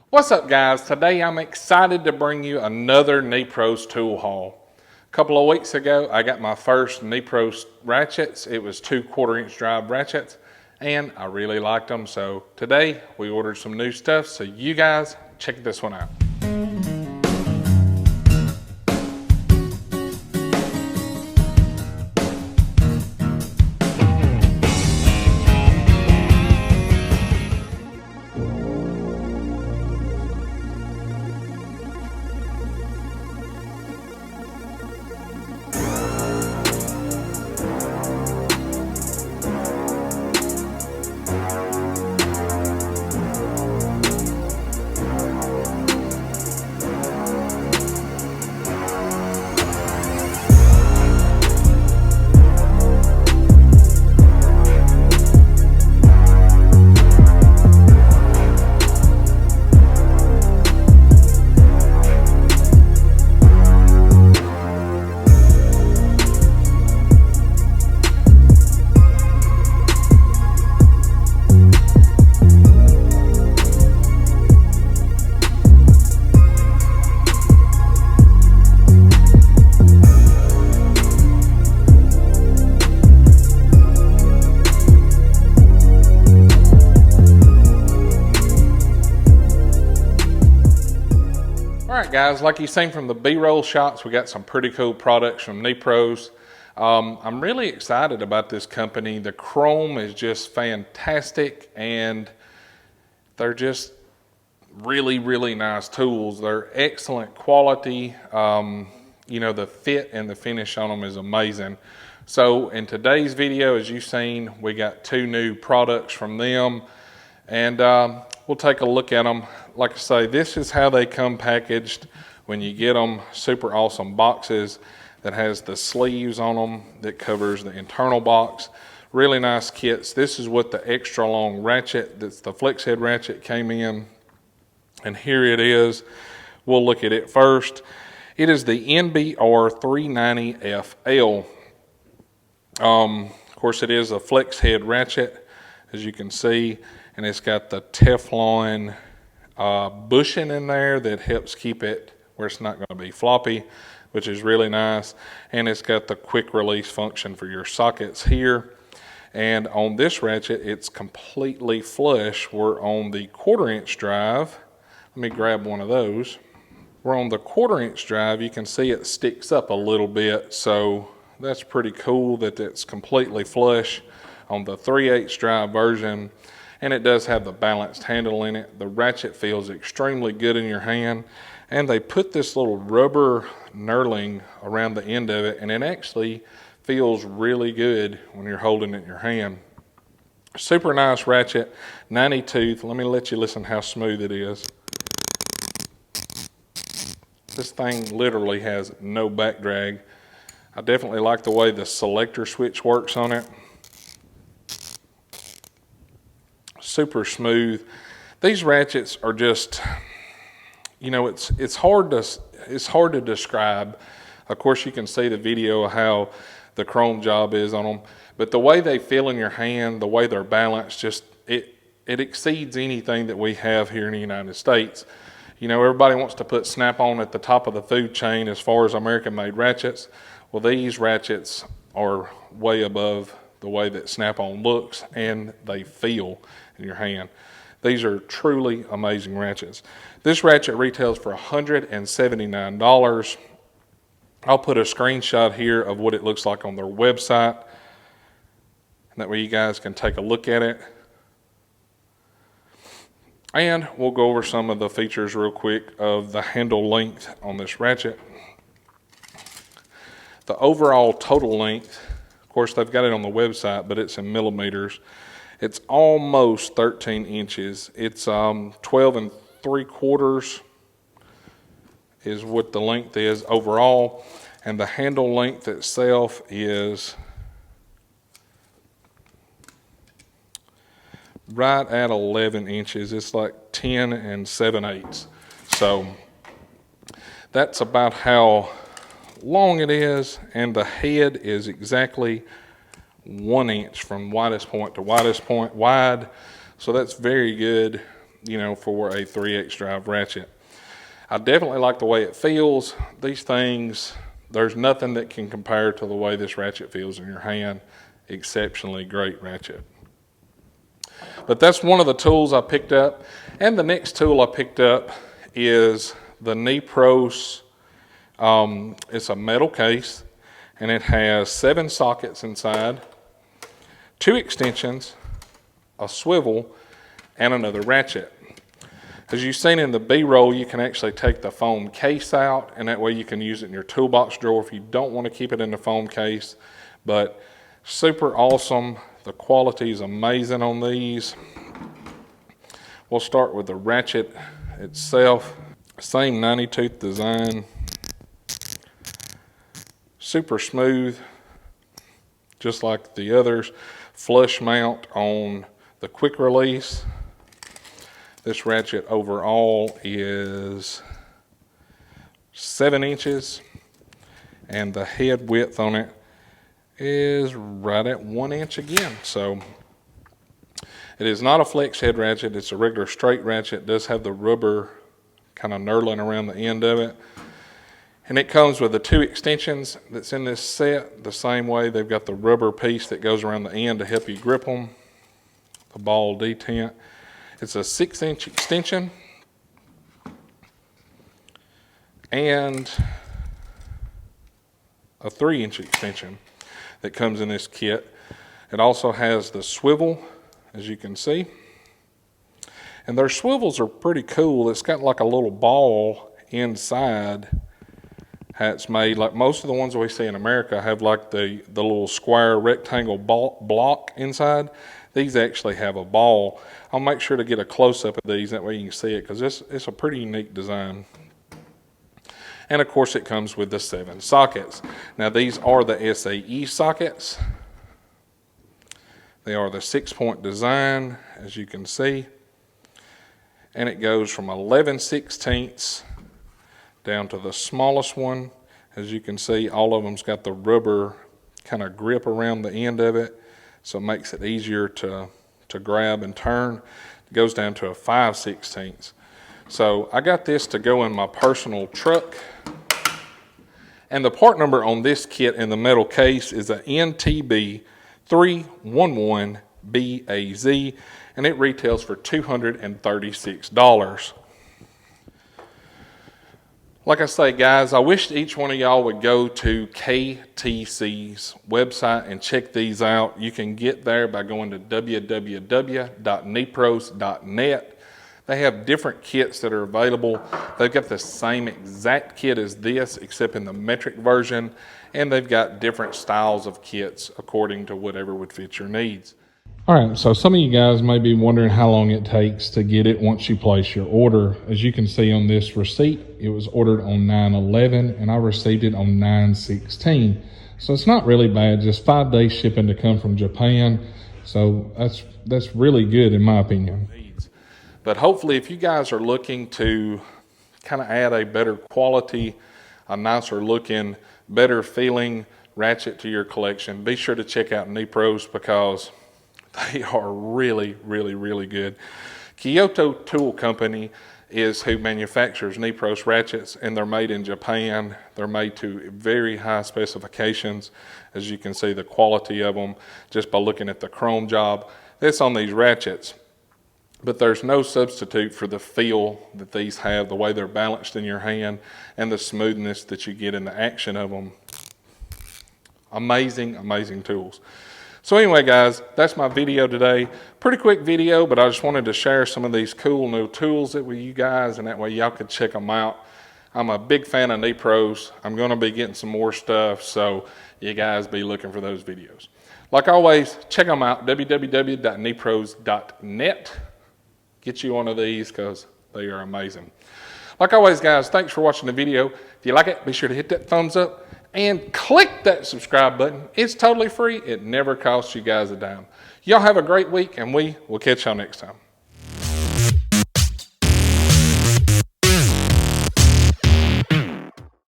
What's up, guys? Today I'm excited to bring you another Nepros tool haul. A couple of weeks ago I got my first Nepros ratchets. It was 2 1/4-inch drive ratchets and I really liked them, so today we ordered some new stuff, so you guys check this one out. Alright guys, like you've seen from the B-roll shots, we got some pretty cool products from Nepros. I'm really excited about this company. The chrome is just fantastic and they're just really nice tools. They're excellent quality. You know, the fit and the finish on them is amazing. So in today's video, as you've seen, we got 2 new products from them, and we'll take a look at them. Like I say, this is how they come packaged when you get them. Super awesome boxes that has the sleeves on them that covers the internal box. Really nice kits. This is what the extra long ratchet, that's the flex head ratchet, came in. And here it is. We'll look at it first. It is the NBR 390FL. Of course, it is a flex head ratchet, as you can see, and it's got the Teflon bushing in there that helps keep it where it's not going to be floppy, which is really nice. And it's got the quick release function for your sockets here. And on this ratchet, it's completely flush. We're on the 1/4-inch drive. Let me grab one of those. We're on the 1/4-inch drive. You can see it sticks up a little bit, so that's pretty cool that it's completely flush. On the 3/8 drive version, and it does have the balanced handle in it. The ratchet feels extremely good in your hand, and they put this little rubber knurling around the end of it, and it actually feels really good when you're holding it in your hand. Super nice ratchet, 90 tooth. Let me let you listen how smooth it is. This thing literally has no back drag. I definitely like the way the selector switch works on it. Super smooth. These ratchets are just, you know, it's hard to describe. Of course, you can see the video of how the chrome job is on them, but the way they feel in your hand, the way they're balanced, just it exceeds anything that we have here in the United States. You know, everybody wants to put Snap-on at the top of the food chain as far as American-made ratchets. Well, these ratchets are way above the way that Snap-on looks and they feel in your hand. These are truly amazing ratchets. This ratchet retails for $179. I'll put a screenshot here of what it looks like on their website, and that way you guys can take a look at it. And we'll go over some of the features real quick of the handle length on this ratchet. The overall total length, of course they've got it on the website, but it's in millimeters. It's almost 13 inches. It's 12 3/4 is what the length is overall. And the handle length itself is right at 11 inches. It's like 10 7/8. So that's about how long it is, and the head is exactly 1 inch from widest point to widest point wide. So that's very good. you know, for a 3X drive ratchet. I definitely like the way it feels. These things, there's nothing that can compare to the way this ratchet feels in your hand. Exceptionally great ratchet. But that's one of the tools I picked up. And the next tool I picked up is the Nepros. It's a metal case, and it has 7 sockets inside, 2 extensions, a swivel, and another ratchet. As you've seen in the B-roll, you can actually take the foam case out, and that way you can use it in your toolbox drawer if you don't want to keep it in the foam case. But super awesome. The quality is amazing on these. We'll start with the ratchet itself. Same 90-tooth design. Super smooth, just like the others. Flush mount on the quick release. This ratchet overall is 7 inches, and the head width on it is right at 1 inch again. So it is not a flex head ratchet, it's a regular straight ratchet. It does have the rubber kind of knurling around the end of it. And it comes with the 2 extensions that's in this set. The same way, they've got the rubber piece that goes around the end to help you grip them. The ball detent. It's a 6-inch extension. And a 3-inch extension that comes in this kit. It also has the swivel, as you can see. And their swivels are pretty cool. It's got like a little ball inside. How it's made, like most of the ones that we see in America have like the little square rectangle block inside. These actually have a ball. I'll make sure to get a close-up of these, that way you can see it, because it's a pretty unique design. And of course it comes with the 7 sockets. Now these are the SAE sockets. They are the 6-point design, as you can see. And it goes from 11/16 down to the smallest one. As you can see, all of them's got the rubber kind of grip around the end of it, so it makes it easier to grab and turn. It goes down to a 5/16. So I got this to go in my personal truck, and the part number on this kit in the metal case is a NTB 311BAZ, and it retails for $236. Like I say, guys, I wish each one of y'all would go to KTC's website and check these out. You can get there by going to www.nepros.net. They have different kits that are available. They've got the same exact kit as this, except in the metric version, and they've got different styles of kits according to whatever would fit your needs. All right, so some of you guys may be wondering how long it takes to get it once you place your order. As you can see on this receipt, it was ordered on 9/11 and I received it on 9/16. So it's not really bad, just 5 days shipping to come from Japan. So that's really good in my opinion. But hopefully if you guys are looking to kind of add a better quality, a nicer looking, better feeling ratchet to your collection, be sure to check out Nepros, because they are really, really, really good. Kyoto Tool Company is who manufactures Nepros ratchets, and they're made in Japan. They're made to very high specifications. As you can see, the quality of them just by looking at the chrome job that's on these ratchets. But there's no substitute for the feel that these have, the way they're balanced in your hand, and the smoothness that you get in the action of them. Amazing, amazing tools. So anyway, guys, that's my video today. Pretty quick video, but I just wanted to share some of these cool new tools with you guys, and that way y'all could check them out. I'm a big fan of Nepros. I'm going to be getting some more stuff, so you guys be looking for those videos. Like always, check them out, www.nepros.net. Get you one of these, because they are amazing. Like always, guys, thanks for watching the video. If you like it, be sure to hit that thumbs up and click that subscribe button. It's totally free. It never costs you guys a dime. Y'all have a great week, and we will catch y'all next time.